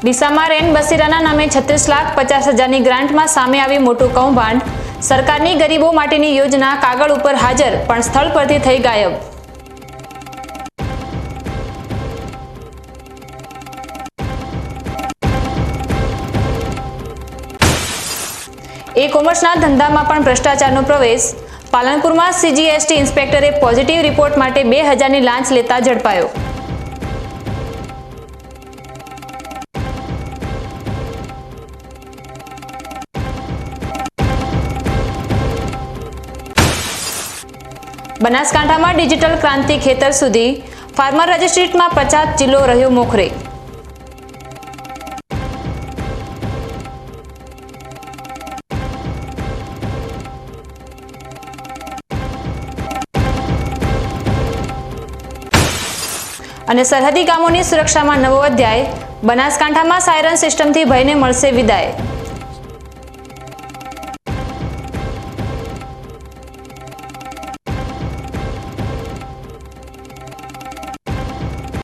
ડીસામાં રેન બસેરાના નામે 36,50,000ની ગ્રાન્ટમાં સામે આવી મોટું કૌભાંડ। સરકારની ગરીબો માટેની યોજના કાગળ ઉપર હાજર પણ સ્થળ પરથી થઈ ગાયબ। ई-કોમર્સના ધંધામાં પણ ભ્રષ્ટાચારનો પ્રવેશ। પાલનપુરમાં CGST ઇન્સ્પેક્ટરે પોઝિટિવ રિપોર્ટ માટે 2,000ની લાંચ લેતા ઝડપાયો। બનાસકાંઠામાં ડિજિટલ ક્રાંતિ ખેતર સુધી। ફાર્મર રજિસ્ટ્રીમાં 50 જિલ્લો રહ્યો મોખરે। અને સરહદી ગામોની સુરક્ષામાં નવો અધ્યાય। બનાસકાંઠામાં સાયરન સિસ્ટમથી ભયને મળશે વિદાય।